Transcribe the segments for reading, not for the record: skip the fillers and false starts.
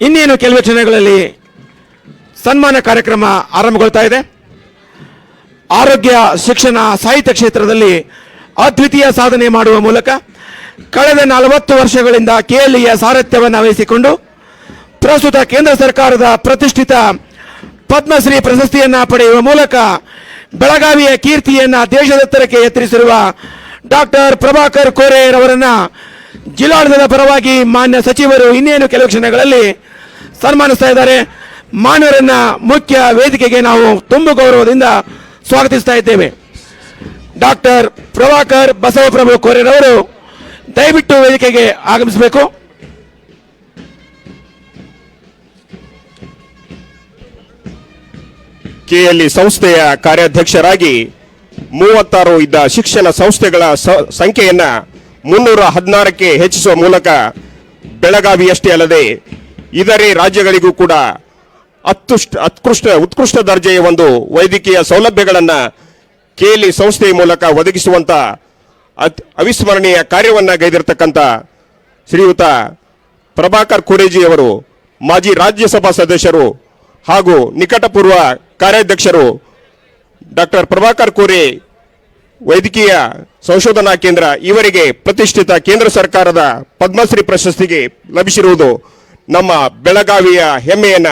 ಇನ್ನೇನು ಕೆಲವೇ ಕ್ಷಣಗಳಲ್ಲಿ ಸನ್ಮಾನ ಕಾರ್ಯಕ್ರಮ ಆರಂಭಗೊಳ್ತಾ ಇದೆ. ಆರೋಗ್ಯ, ಶಿಕ್ಷಣ, ಸಾಹಿತ್ಯ ಕ್ಷೇತ್ರದಲ್ಲಿ ಅದ್ವಿತೀಯ ಸಾಧನೆ ಮಾಡುವ ಮೂಲಕ ಕಳೆದ 40 ವರ್ಷಗಳಿಂದ ಕೆಎಲ್ಇಯ ಸಾರಥ್ಯವನ್ನು ವಹಿಸಿಕೊಂಡು ಪ್ರಸ್ತುತ ಕೇಂದ್ರ ಸರ್ಕಾರದ ಪ್ರತಿಷ್ಠಿತ ಪದ್ಮಶ್ರೀ ಪ್ರಶಸ್ತಿಯನ್ನು ಪಡೆಯುವ ಮೂಲಕ ಬೆಳಗಾವಿಯ ಕೀರ್ತಿಯನ್ನು ದೇಶದೆತ್ತರಕ್ಕೆ ಎತ್ತರಿಸಿರುವ ಡಾಕ್ಟರ್ ಪ್ರಭಾಕರ್ ಕೋರೆಯವರನ್ನ ಜಿಲ್ಲಾಡಳಿತದ ಪರವಾಗಿ ಮಾನ್ಯ ಸಚಿವರು ಇನ್ನೇನು ಕೆಲವು ಕ್ಷಣಗಳಲ್ಲಿ ಸನ್ಮಾನಿಸ್ತಾ ಇದ್ದಾರೆ. ಮಾನ್ಯರನ್ನ ಮುಖ್ಯ ವೇದಿಕೆಗೆ ನಾವು ತುಂಬು ಗೌರವದಿಂದ ಸ್ವಾಗತಿಸ್ತಾ ಇದ್ದೇವೆ. ಡಾಕ್ಟರ್ ಪ್ರಭಾಕರ್ ಬಸವಪ್ರಭು ಕೋರೆರವರು ದಯವಿಟ್ಟು ವೇದಿಕೆಗೆ ಆಗಮಿಸಬೇಕು. ಕೆಎಲ್ಇ ಸಂಸ್ಥೆಯ ಕಾರ್ಯಾಧ್ಯಕ್ಷರಾಗಿ 36 ಇದ್ದ ಶಿಕ್ಷಣ ಸಂಸ್ಥೆಗಳ ಸಂಖ್ಯೆಯನ್ನ 316ಕ್ಕೆ ಹೆಚ್ಚಿಸುವ ಮೂಲಕ ಬೆಳಗಾವಿಯಷ್ಟೇ ಅಲ್ಲದೆ ಇತರೆ ರಾಜ್ಯಗಳಿಗೂ ಕೂಡ ಉತ್ಕೃಷ್ಟ ದರ್ಜೆಯ ಒಂದು ವೈದ್ಯಕೀಯ ಸೌಲಭ್ಯಗಳನ್ನು ಕೆಎಲ್ಇ ಸಂಸ್ಥೆಯ ಮೂಲಕ ಒದಗಿಸುವಂತ ಅವಿಸ್ಮರಣೀಯ ಕಾರ್ಯವನ್ನ ಗೈದಿರತಕ್ಕಂಥ ಶ್ರೀಯುತ ಪ್ರಭಾಕರ್ ಕೋರೆಜಿ ಅವರು ಮಾಜಿ ರಾಜ್ಯಸಭಾ ಸದಸ್ಯರು ಹಾಗೂ ನಿಕಟಪೂರ್ವ ಕಾರ್ಯಾಧ್ಯಕ್ಷರು ಡಾಕ್ಟರ್ ಪ್ರಭಾಕರ್ ಕೋರೆ ವೈದ್ಯಕೀಯ ಸಂಶೋಧನಾ ಕೇಂದ್ರ ಇವರಿಗೆ ಪ್ರತಿಷ್ಠಿತ ಕೇಂದ್ರ ಸರ್ಕಾರದ ಪದ್ಮಶ್ರೀ ಪ್ರಶಸ್ತಿಗೆ ಲಭಿಸಿರುವುದು ನಮ್ಮ ಬೆಳಗಾವಿಯ ಹೆಮ್ಮೆಯನ್ನ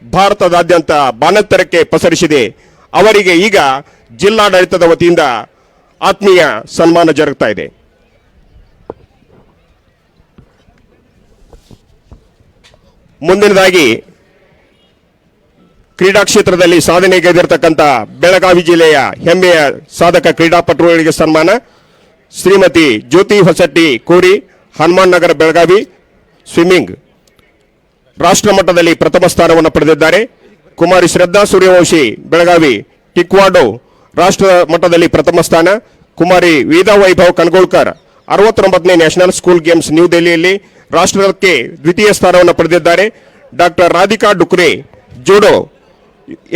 ಭಾರತದಾದ್ಯಂತ ಬಾನೆತ್ತರಕ್ಕೆ ಪಸರಿಸಿದೆ. ಅವರಿಗೆ ಈಗ ಜಿಲ್ಲಾಡಳಿತದ ವತಿಯಿಂದ ಆತ್ಮೀಯ ಸನ್ಮಾನ ಜರುಗ್ತಾ ಇದೆ. ಮುಂದಿನದಾಗಿ ಕ್ರೀಡಾ ಕ್ಷೇತ್ರದಲ್ಲಿ ಸಾಧನೆಗೈದಿರತಕ್ಕಂಥ ಬೆಳಗಾವಿ ಜಿಲ್ಲೆಯ ಹೆಮ್ಮೆಯ ಸಾಧಕ ಕ್ರೀಡಾಪಟುಗಳಿಗೆ ಸನ್ಮಾನ. ಶ್ರೀಮತಿ ಜ್ಯೋತಿ ಹೊಸಟ್ಟಿ ಕೋರಿ, ಹನುಮಾನ್ ನಗರ, ಬೆಳಗಾವಿ, ಸ್ವಿಮ್ಮಿಂಗ್ ರಾಷ್ಟ್ರ ಮಟ್ಟದಲ್ಲಿ ಪ್ರಥಮ ಸ್ಥಾನವನ್ನು ಪಡೆದಿದ್ದಾರೆ. ಕುಮಾರಿ ಶ್ರದ್ಧಾ ಸೂರ್ಯವಂಶಿ, ಬೆಳಗಾವಿ, ಟಿಕ್ವಾಡೋ ರಾಷ್ಟ್ರ ಮಟ್ಟದಲ್ಲಿ ಪ್ರಥಮ ಸ್ಥಾನ. ಕುಮಾರಿ ವೇದಾ ವೈಭವ್ ಕನ್ಗೋಳ್ಕರ್ 69ನೇ ನ್ಯಾಷನಲ್ ಸ್ಕೂಲ್ ಗೇಮ್ಸ್ ನ್ಯೂ ದೆಹಲಿಯಲ್ಲಿ ರಾಷ್ಟ್ರಕ್ಕೆ ದ್ವಿತೀಯ ಸ್ಥಾನವನ್ನು ಪಡೆದಿದ್ದಾರೆ. ಡಾಕ್ಟರ್ ರಾಧಿಕಾ ಡುಕ್ರೆ, ಜೂಡೋ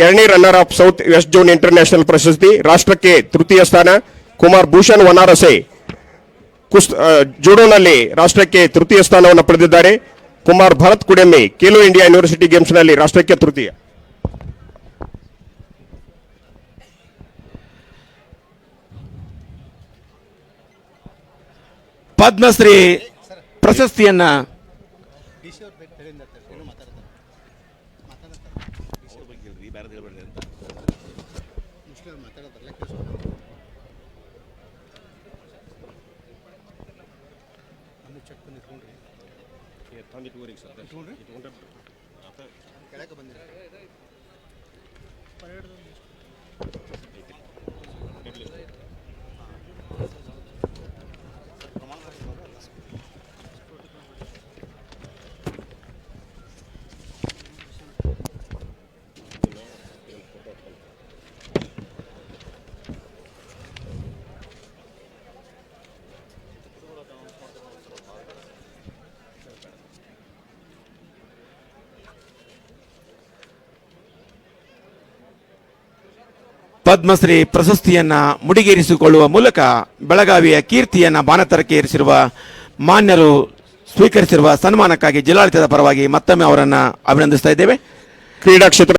2ನೇ runner up south west zone international ಪ್ರಶಸ್ತಿ, ರಾಷ್ಟ್ರಕ್ಕೆ ತೃತೀಯ ಸ್ಥಾನ. ಕುಮಾರ್ ಭೂಷಣ್ ವನಾರಸೆ ಜೂಡೋನಲ್ಲಿ ರಾಷ್ಟ್ರಕ್ಕೆ ತೃತೀಯ ಸ್ಥಾನವನ್ನು ಪಡೆದಿದ್ದಾರೆ. ಕುಮಾರ್ ಭರತ್ ಕುಡೆಮ್ಮೆ, ಖೇಲೋ ಇಂಡಿಯಾ ಯೂನಿವರ್ಸಿಟಿ ಗೇಮ್ಸ್ನಲ್ಲಿ ರಾಷ್ಟ್ರಕ್ಕೆ ತೃತೀಯ. ಪದ್ಮಶ್ರೀ ಪ್ರಶಸ್ತಿಯನ್ನ ಪದ್ಮಶ್ರೀ ಪ್ರಶಸ್ತಿಯನ್ನ ಮುಡಿಗೇರಿಸಿಕೊಳ್ಳುವ ಮೂಲಕ ಬೆಳಗಾವಿಯ ಕೀರ್ತಿಯನ್ನ ಬಾನತರಕ್ಕೆ ಏರಿಸಿರುವ ಮಾನ್ಯರು ಸ್ವೀಕರಿಸಿರುವ ಸನ್ಮಾನಕ್ಕಾಗಿ ಜಿಲ್ಲಾಡಳಿತದ ಪರವಾಗಿ ಮತ್ತೊಮ್ಮೆ ಅವರನ್ನು ಅಭಿನಂದಿಸ್ತಾ ಇದ್ದೇವೆ. ಕ್ರೀಡಾ ಕ್ಷೇತ್ರ